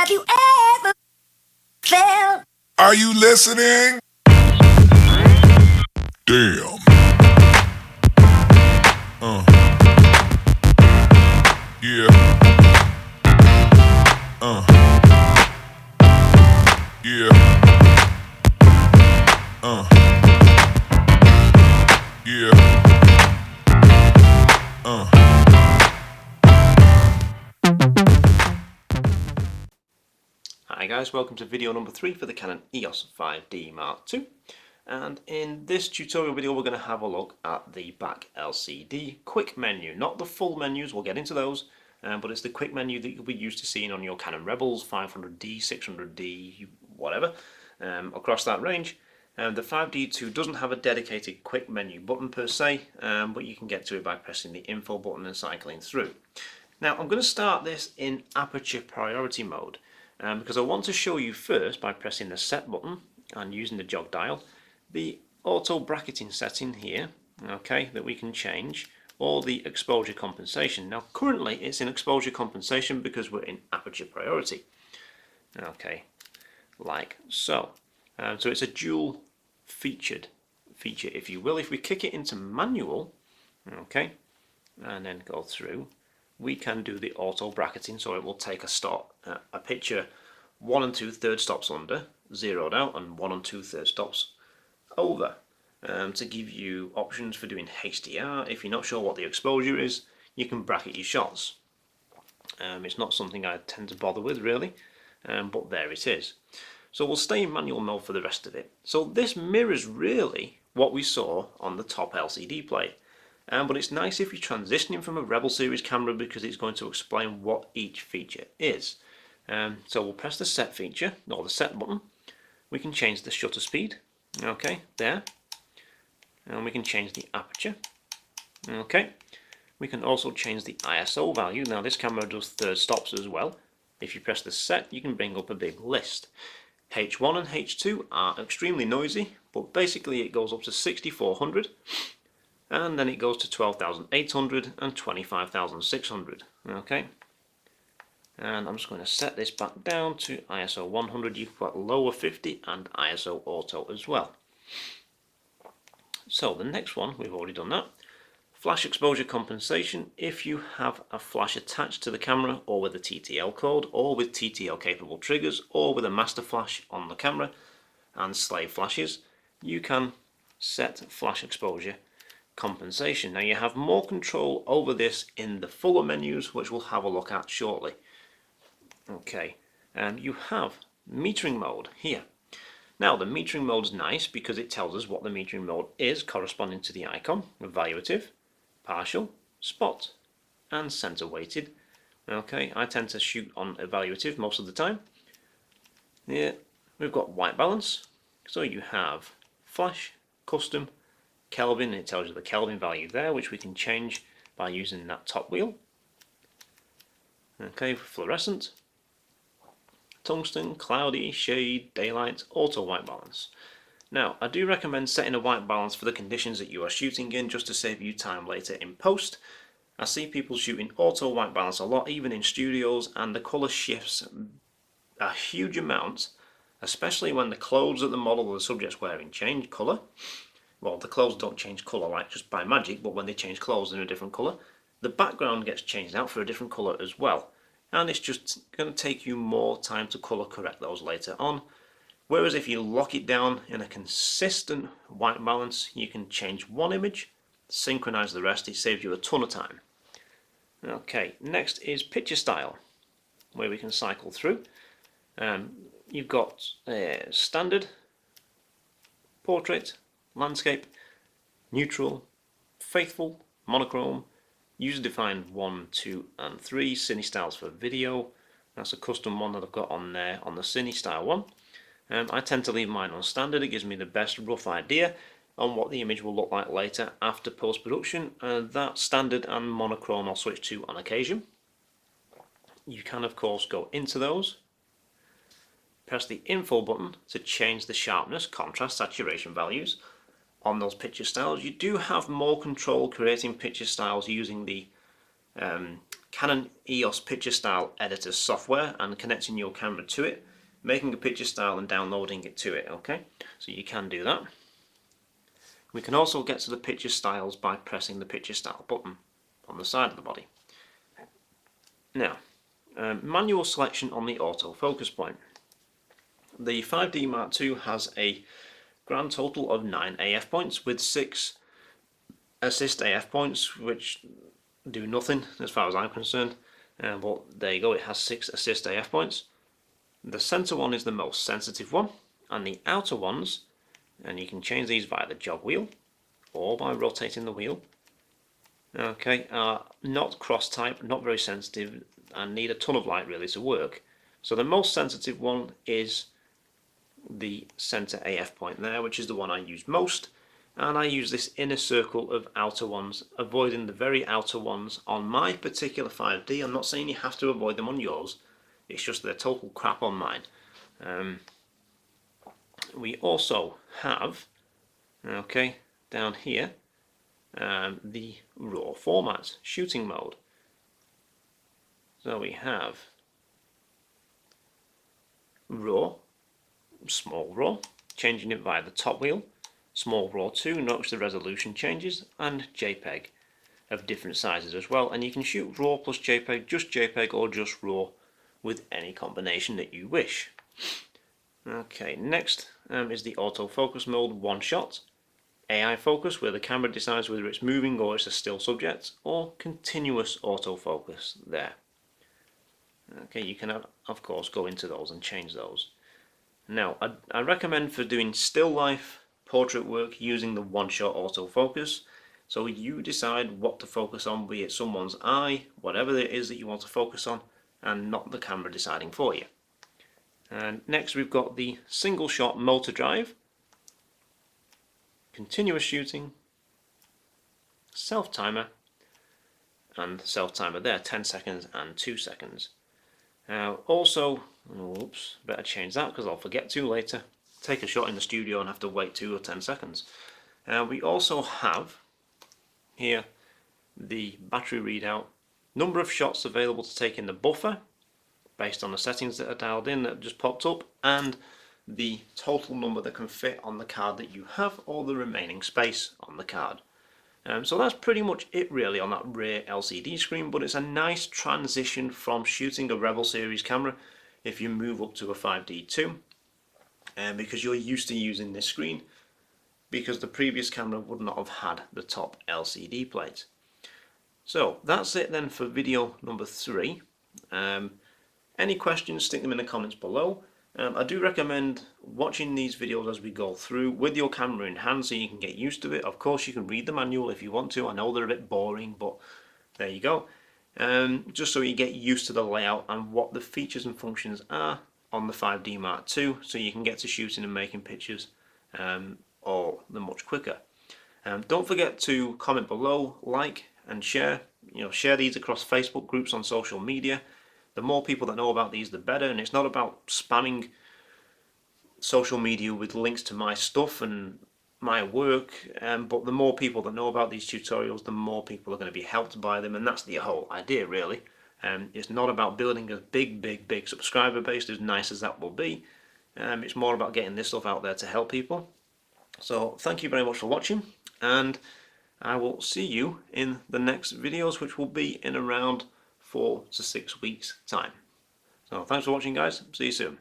Have you ever felt? Are you listening? Damn. Yeah. Yeah. Yeah. Hi guys, welcome to video number 3 for the Canon EOS 5D Mark II. And in this tutorial video we're going to have a look at the back LCD quick menu. Not the full menus, we'll get into those, but it's the quick menu that you'll be used to seeing on your Canon Rebels, 500D, 600D, whatever, across that range. The 5D2 doesn't have a dedicated quick menu button per se, but you can get to it by pressing the info button and cycling through. Now I'm going to start this in aperture priority mode. Because I want to show you first, by pressing the set button and using the jog dial, the auto bracketing setting here, okay, that we can change, or the exposure compensation. Now currently it's in exposure compensation because we're in aperture priority, okay, like so. So it's a dual feature, if you will. If we kick it into manual, okay, and then go through, we can do the auto bracketing, so it will take a picture 1 2/3 stops under, zeroed out, and 1 2/3 stops over, to give you options for doing HDR. If you're not sure what the exposure is, you can bracket your shots. It's not something I tend to bother with really, but there it is. So we'll stay in manual mode for the rest of it. So this mirrors really what we saw on the top LCD plate. But it's nice if you're transitioning from a Rebel series camera because it's going to explain what each feature is. So we'll press the set feature, or the set button. We can change the shutter speed, okay, there. And we can change the aperture, okay. We can also change the ISO value. Now this camera does third stops as well. If you press the set, you can bring up a big list. H1 and H2 are extremely noisy, but basically it goes up to 6400. And then it goes to 12,800 and 25,600, okay. And I'm just going to set this back down to ISO 100. You've got lower 50 and ISO auto as well. So the next one, we've already done that. Flash exposure compensation. If you have a flash attached to the camera, or with a TTL code, or with TTL capable triggers, or with a master flash on the camera and slave flashes, you can set flash exposure compensation. Now you have more control over this in the fuller menus, which we'll have a look at shortly. Okay, and you have metering mode here. Now the metering mode is nice because it tells us what the metering mode is corresponding to the icon: evaluative, partial, spot, and center weighted. Okay, I tend to shoot on evaluative most of the time. Yeah, we've got white balance, so you have flash, custom, Kelvin. It tells you the Kelvin value there, which we can change by using that top wheel. Okay, fluorescent, tungsten, cloudy, shade, daylight, auto white balance. Now I do recommend setting a white balance for the conditions that you are shooting in, just to save you time later in post. I see people shooting auto white balance a lot, even in studios, and the colour shifts a huge amount, especially when the clothes that the model or the subject's wearing change colour. Well, the clothes don't change colour like just by magic, but when they change clothes in a different colour, the background gets changed out for a different colour as well. And it's just going to take you more time to colour correct those later on. Whereas if you lock it down in a consistent white balance, you can change one image, synchronize the rest. It saves you a ton of time. Okay, next is picture style, where we can cycle through. You've got standard, portrait, landscape, neutral, faithful, monochrome, user-defined 1, 2, and 3, Cine styles for video. That's a custom one that I've got on there on the Cine style one. I tend to leave mine on standard. It gives me the best rough idea on what the image will look like later after post-production. That standard and monochrome I'll switch to on occasion. You can of course go into those, press the info button to change the sharpness, contrast, saturation values on those picture styles. You do have more control creating picture styles using the Canon EOS picture style editor software and connecting your camera to it, making a picture style and downloading it to it. Okay, so you can do that. We can also get to the picture styles by pressing the picture style button on the side of the body. Now, manual selection on the autofocus point. The 5D Mark II has a grand total of 9 AF points with 6 assist AF points, which do nothing as far as I'm concerned. But there you go, it has 6 assist AF points. The center one is the most sensitive one, and the outer ones, and you can change these via the jog wheel or by rotating the wheel, okay, are not cross type, not very sensitive, and need a ton of light really to work. So the most sensitive one is the center AF point there, which is the one I use most, and I use this inner circle of outer ones, avoiding the very outer ones on my particular 5D. I'm not saying you have to avoid them on yours, it's just they're total crap on mine. We also have, okay, down here, the RAW format, shooting mode. So we have RAW, small RAW, changing it via the top wheel, small RAW 2, notice the resolution changes, and JPEG of different sizes as well. And you can shoot RAW plus JPEG, or just RAW with any combination that you wish. Okay, next is the autofocus mode, one shot, AI focus, where the camera decides whether it's moving or it's a still subject, or continuous autofocus there. Okay, you can of course go into those and change those. Now, I recommend for doing still life portrait work using the one shot autofocus. So you decide what to focus on, be it someone's eye, whatever it is that you want to focus on, and not the camera deciding for you. And next we've got the single shot motor drive, continuous shooting, self timer, and self timer there, 10 seconds and 2 seconds. Now also, oops, better change that because I'll forget to later. Take a shot in the studio and have to wait 2 or 10 seconds. We also have here the battery readout, number of shots available to take in the buffer based on the settings that are dialed in that just popped up, and the total number that can fit on the card that you have, or the remaining space on the card. So that's pretty much it really on that rear LCD screen, but it's a nice transition from shooting a Rebel series camera if you move up to a 5D2, because you're used to using this screen, because the previous camera would not have had the top LCD plate. So that's it then for video number 3. Any questions, stick them in the comments below. I do recommend watching these videos as we go through with your camera in hand so you can get used to it. Of course you can read the manual if you want to. I know they're a bit boring, but there you go. Just so you get used to the layout and what the features and functions are on the 5D Mark II, so you can get to shooting and making pictures all the much quicker. Don't forget to comment below, like and share. Share these across Facebook groups on social media. The more people that know about these, the better. And it's not about spamming social media with links to my stuff and my work, but the more people that know about these tutorials, the more people are going to be helped by them, and that's the whole idea really. It's not about building a big subscriber base, as nice as that will be. It's more about getting this stuff out there to help people. So thank you very much for watching, and I will see you in the next videos, which will be in around 4 to 6 weeks time. So thanks for watching guys, see you soon.